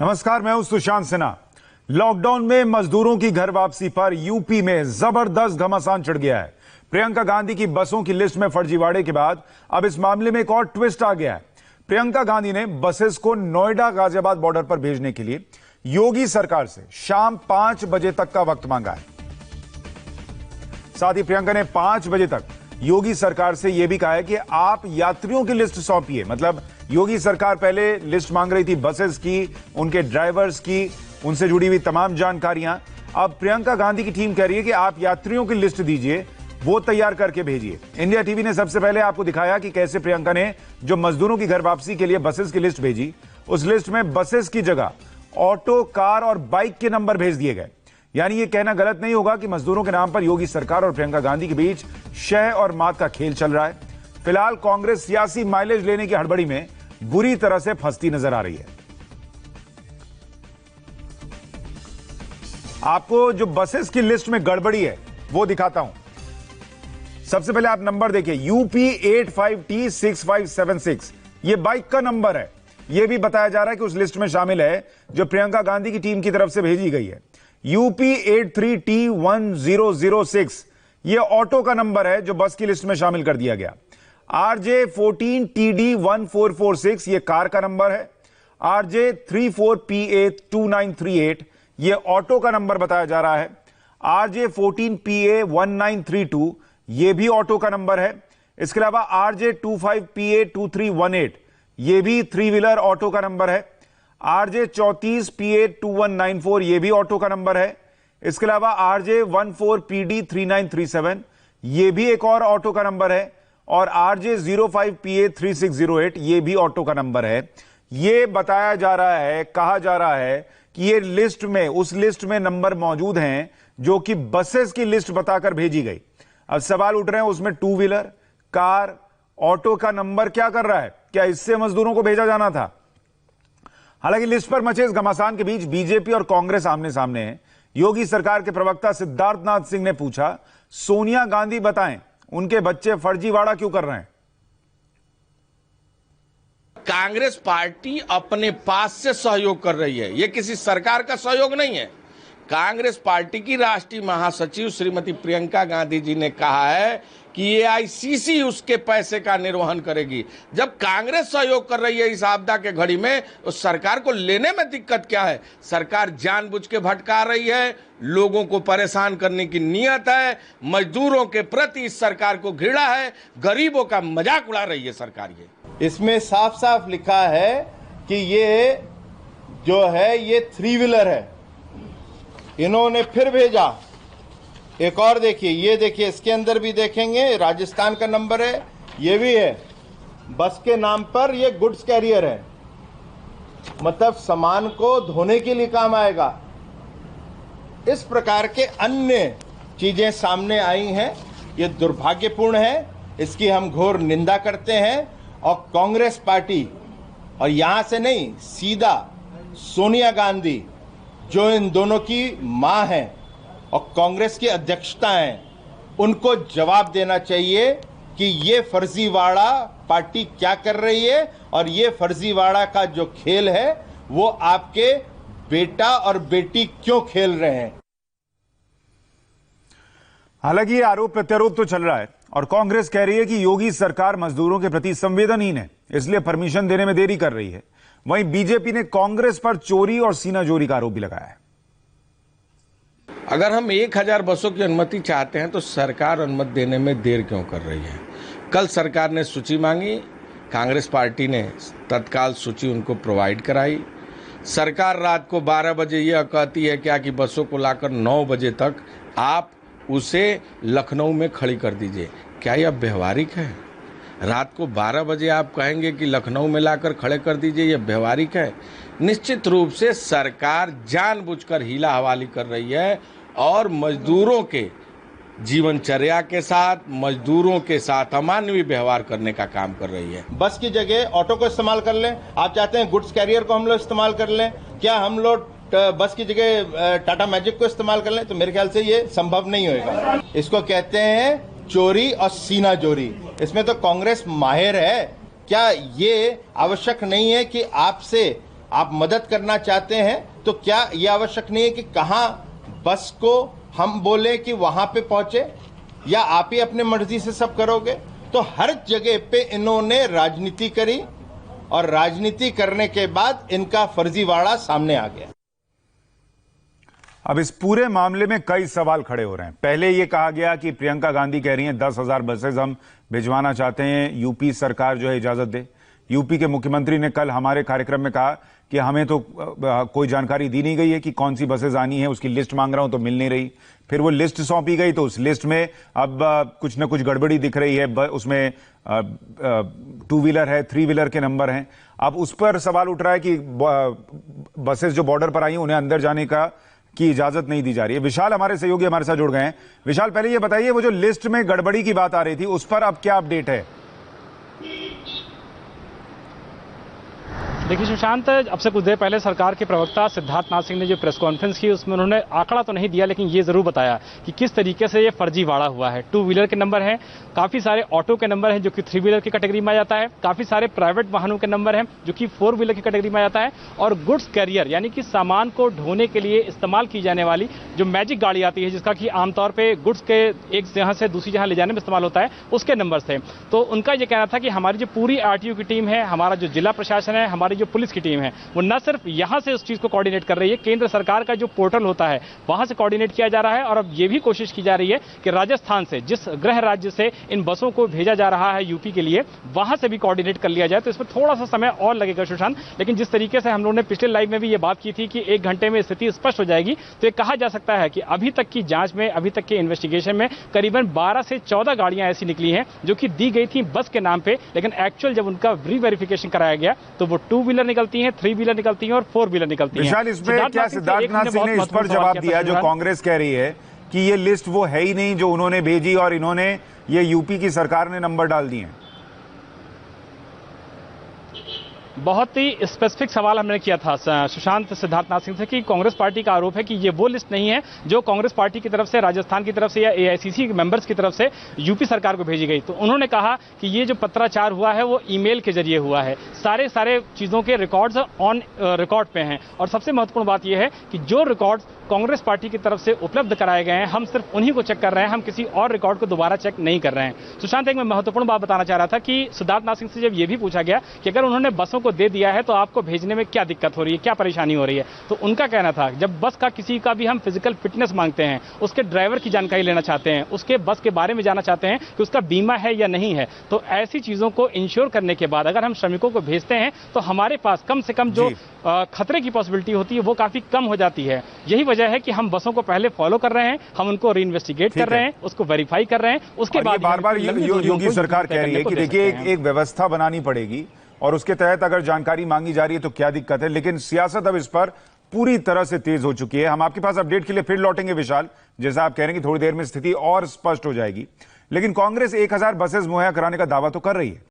नमस्कार, मैं हूं सुशांत सिन्हा। लॉकडाउन में मजदूरों की घर वापसी पर यूपी में जबरदस्त घमासान चढ़ गया है। प्रियंका गांधी की बसों की लिस्ट में फर्जीवाड़े के बाद अब इस मामले में एक और ट्विस्ट आ गया है। प्रियंका गांधी ने बसेस को नोएडा गाजियाबाद बॉर्डर पर भेजने के लिए योगी सरकार से शाम 5 बजे तक का वक्त मांगा है। साथ ही प्रियंका ने 5 बजे तक योगी सरकार से यह भी कहा है कि आप यात्रियों की लिस्ट सौंपिए। मतलब योगी सरकार पहले लिस्ट मांग रही थी बसेस की, उनके ड्राइवर्स की, उनसे जुड़ी हुई तमाम जानकारियां। अब प्रियंका गांधी की टीम कह रही है कि आप यात्रियों की लिस्ट दीजिए, वो तैयार करके भेजिए। इंडिया टीवी ने सबसे पहले आपको दिखाया कि कैसे प्रियंका ने जो मजदूरों की घर वापसी के लिए बसेस की लिस्ट भेजी, उस लिस्ट में बसेस की जगह ऑटो, कार और बाइक के नंबर भेज दिए गए। यानी यह कहना गलत नहीं होगा कि मजदूरों के नाम पर योगी सरकार और प्रियंका गांधी के बीच शह और मात का खेल चल रहा है। फिलहाल कांग्रेस सियासी माइलेज लेने की हड़बड़ी में बुरी तरह से फंसती नजर आ रही है। आपको जो बसेस की लिस्ट में गड़बड़ी है वो दिखाता हूं। सबसे पहले आप नंबर देखिए, यूपी 85T6576, ये बाइक का नंबर है। यह भी बताया जा रहा है कि उस लिस्ट में शामिल है जो प्रियंका गांधी की टीम की तरफ से भेजी गई है। यूपी 83T1006, यह ऑटो का नंबर है जो बस की लिस्ट में शामिल कर दिया गया। RJ14TD1446, यह कार का नंबर है। RJ34PA2938, यह ऑटो का नंबर बताया जा रहा है। RJ14PA1932, यह भी ऑटो का नंबर है। इसके अलावा RJ25PA2318, यह भी 3 व्हीलर ऑटो का नंबर है। RJ34PA2194, यह भी ऑटो का नंबर है। इसके अलावा RJ14PD3937, यह भी एक और ऑटो का नंबर है। और RJ05PA3608, यह भी ऑटो का नंबर है। यह बताया जा रहा है, कहा जा रहा है कि ये लिस्ट में, उस लिस्ट में नंबर मौजूद हैं जो कि बसेस की लिस्ट बताकर भेजी गई। अब सवाल उठ रहे हैं उसमें 2 व्हीलर, कार, ऑटो का नंबर क्या कर रहा है? क्या इससे मजदूरों को भेजा जाना था? हालांकि लिस्ट पर मचे इस घमासान के बीच बीजेपी और कांग्रेस आमने सामने है। योगी सरकार के प्रवक्ता सिद्धार्थनाथ सिंह ने पूछा, सोनिया गांधी बताएं, उनके बच्चे फर्जीवाड़ा क्यों कर रहे हैं? कांग्रेस पार्टी अपने पास से सहयोग कर रही है, यह किसी सरकार का सहयोग नहीं है। कांग्रेस पार्टी की राष्ट्रीय महासचिव श्रीमती प्रियंका गांधी जी ने कहा है कि एआईसीसी उसके पैसे का निर्वहन करेगी। जब कांग्रेस सहयोग कर रही है इस आपदा के घड़ी में, उस सरकार को लेने में दिक्कत क्या है? सरकार जानबूझ के भटका रही है, लोगों को परेशान करने की नीयत है, मजदूरों के प्रति इस सरकार को घृणा है, गरीबों का मजाक उड़ा रही है सरकार। इसमें साफ साफ लिखा है कि ये जो है ये 3 व्हीलर है। इन्होंने फिर भेजा एक और, देखिए, ये देखिए, इसके अंदर भी देखेंगे राजस्थान का नंबर है, ये भी है। बस के नाम पर ये गुड्स कैरियर है, मतलब सामान को धोने के लिए काम आएगा। इस प्रकार के अन्य चीजें सामने आई हैं, ये दुर्भाग्यपूर्ण है, इसकी हम घोर निंदा करते हैं। और कांग्रेस पार्टी, और यहां से नहीं, सीधा सोनिया गांधी जो इन दोनों की मां हैं और कांग्रेस की अध्यक्षता है, उनको जवाब देना चाहिए कि ये फर्जीवाड़ा पार्टी क्या कर रही है और ये फर्जीवाड़ा का जो खेल है वो आपके बेटा और बेटी क्यों खेल रहे हैं। हालांकि ये आरोप प्रत्यारोप तो चल रहा है और कांग्रेस कह रही है कि योगी सरकार मजदूरों के प्रति संवेदनहीन है, इसलिए परमिशन देने में देरी कर रही है। वहीं बीजेपी ने कांग्रेस पर चोरी और सीनाजोरी का आरोप भी लगाया है। अगर हम 1000 बसों की अनुमति चाहते हैं तो सरकार अनुमति देने में देर क्यों कर रही है? कल सरकार ने सूची मांगी, कांग्रेस पार्टी ने तत्काल सूची उनको प्रोवाइड कराई। सरकार रात को 12 बजे यह कहती है क्या कि बसों को लाकर 9 बजे तक आप उसे लखनऊ में खड़ी कर दीजिए। क्या यह व्यवहारिक है? रात को 12 बजे आप कहेंगे कि लखनऊ में लाकर खड़े कर दीजिए, यह व्यवहारिक है? निश्चित रूप से सरकार जानबूझकर हीला हवाली कर रही है और मजदूरों के जीवनचर्या के साथ, मजदूरों के साथ अमानवीय व्यवहार करने का काम कर रही है। बस की जगह ऑटो को इस्तेमाल कर लें। आप चाहते हैं गुड्स कैरियर को हम लोग इस्तेमाल कर लें, क्या हम लोग बस की जगह टाटा मैजिक को इस्तेमाल कर लें? तो मेरे ख्याल से ये संभव नहीं होगा। इसको कहते हैं चोरी और सीनाजोरी। इसमें तो कांग्रेस माहिर है। क्या ये आवश्यक नहीं है कि आपसे आप मदद करना चाहते हैं तो क्या यह आवश्यक नहीं है कि कहां बस को हम बोले कि वहां पे पहुंचे, या आप ही अपने मर्जी से सब करोगे? तो हर जगह पे इन्होंने राजनीति करी और राजनीति करने के बाद इनका फर्जीवाड़ा सामने आ गया। अब इस पूरे मामले में कई सवाल खड़े हो रहे हैं। पहले यह कहा गया कि प्रियंका गांधी कह रही हैं 10,000 बसेज हम भिजवाना चाहते हैं, यूपी सरकार जो है इजाजत दे। यूपी के मुख्यमंत्री ने कल हमारे कार्यक्रम में कहा कि हमें तो कोई जानकारी दी नहीं गई है कि कौन सी बसेज आनी है, उसकी लिस्ट मांग रहा हूं तो मिल नहीं रही। फिर वो लिस्ट सौंपी गई तो उस लिस्ट में अब कुछ न कुछ गड़बड़ी दिख रही है। उसमें 2 व्हीलर है, 3 व्हीलर के नंबर हैं। अब उस पर सवाल उठ रहा है कि बसेज जो बॉर्डर पर आई हैं उन्हें अंदर जाने की इजाजत नहीं दी जा रही है। विशाल हमारे सहयोगी हमारे साथ जुड़ गए हैं। विशाल, पहले ये बताइए, वो जो लिस्ट में गड़बड़ी की बात आ रही थी उस पर अब क्या अपडेट है? देखिए सुशांत, अब से कुछ देर पहले सरकार के प्रवक्ता सिद्धार्थनाथ सिंह ने जो प्रेस कॉन्फ्रेंस की उसमें उन्होंने आंकड़ा तो नहीं दिया, लेकिन ये जरूर बताया कि किस तरीके से ये फर्जीवाड़ा हुआ है। 2 व्हीलर के नंबर हैं, काफी सारे ऑटो के नंबर हैं जो कि 3 व्हीलर की कैटेगरी में आ जाता है, काफी सारे प्राइवेट वाहनों के नंबर हैं जो कि 4 व्हीलर की कैटेगरी में आ जाता है, और गुड्स कैरियर यानी कि सामान को ढोने के लिए इस्तेमाल की जाने वाली जो मैजिक गाड़ी आती है, जिसका कि आमतौर पर गुड्स के एक जगह से दूसरी जगह ले जाने में इस्तेमाल होता है, उसके नंबर थे। तो उनका यह कहना था कि हमारी जो पूरी आरटीओ की टीम है, हमारा जो जिला प्रशासन है, हमारी जो पुलिस की टीम है, वो न सिर्फ यहां से उस चीज को कोऑर्डिनेट कर रही है, केंद्र सरकार का जो पोर्टल होता है वहां से कोऑर्डिनेट किया जा रहा है, और अब ये भी कोशिश की जा रही है कि राजस्थान से, जिस गृह राज्य से इन बसों को भेजा जा रहा है यूपी के लिए, वहां से भी कोऑर्डिनेट कर लिया जाए। तो इसमें थोड़ा सा समय और लगेगा सुशांत, लेकिन जिस तरीके से हम लोगों ने पिछले लाइव में भी ये बात की थी कि 1 घंटे में स्थिति स्पष्ट हो जाएगी, तो ये कहा जा सकता है कि अभी तक की जांच में, अभी तक के इन्वेस्टिगेशन में करीबन 12 से 14 गाड़ियां ऐसी निकली हैं जो कि दी गई थी बस के नाम पे, लेकिन एक्चुअल जब उनका रीवेरिफिकेशन कराया गया तो वो 2 व्हीलर निकलती हैं, 3 व्हीलर निकलती हैं और 4 व्हीलर निकलती हैं। विशाल, इसमें क्या सिद्धार्थनाथ सिंह ने इस पर जवाब दिया जो कांग्रेस कह रही है कि ये लिस्ट वो है ही नहीं जो उन्होंने भेजी और इन्होंने ये यूपी की सरकार ने नंबर डाल दिए हैं? बहुत ही स्पेसिफिक सवाल हमने किया था सुशांत सिद्धार्थनाथ सिंह से कि कांग्रेस पार्टी का आरोप है कि ये वो लिस्ट नहीं है जो कांग्रेस पार्टी की तरफ से, राजस्थान की तरफ से या एआईसीसी मेंबर्स की तरफ से यूपी सरकार को भेजी गई। तो उन्होंने कहा कि ये जो पत्राचार हुआ है वो ईमेल के जरिए हुआ है, सारे चीजों के रिकॉर्ड्स ऑन रिकॉर्ड पे हैं, और सबसे महत्वपूर्ण बात यह है कि जो रिकॉर्ड्स कांग्रेस पार्टी की तरफ से उपलब्ध कराए गए हैं, हम सिर्फ उन्हीं को चेक कर रहे हैं, हम किसी और रिकॉर्ड को दोबारा चेक नहीं कर रहे हैं। सुशांत, एक मैं महत्वपूर्ण बात बताना चाह रहा था कि सिद्धार्थनाथ सिंह से जब यह भी पूछा गया कि अगर उन्होंने बसों को दे दिया है तो आपको भेजने में क्या दिक्कत हो रही है, क्या परेशानी हो रही है, तो उनका कहना था जब बस का किसी का भी हम फिजिकल फिटनेस मांगते हैं, उसके ड्राइवर की जानकारी लेना चाहते हैं, उसके बस के बारे में जानना चाहते हैं कि उसका बीमा है या नहीं है, तो ऐसी चीजों को इंश्योर करने के बाद अगर हम श्रमिकों को भेजते हैं तो हमारे पास कम से कम जो खतरे की पॉसिबिलिटी होती है वो काफी कम हो जाती है। यही वजह है कि हम बसों को पहले फॉलो कर रहे हैं, हम उनको रीइन्वेस्टिगेट कर रहे हैं, उसको वेरीफाई कर रहे हैं, उसके बाद बार-बार योगी सरकार कह रही है कि देखिए एक व्यवस्था बनानी पड़ेगी और उसके तहत अगर जानकारी मांगी जा रही है तो क्या दिक्कत है, लेकिन सियासत अब इस पर पूरी तरह से तेज हो चुकी है। हम आपके पास अपडेट के लिए फिर लौटेंगे विशाल, जैसा आप कह रहे हैं कि थोड़ी देर में स्थिति और स्पष्ट हो जाएगी, लेकिन कांग्रेस 1000 बसेस मुहैया कराने का दावा तो कर रही है।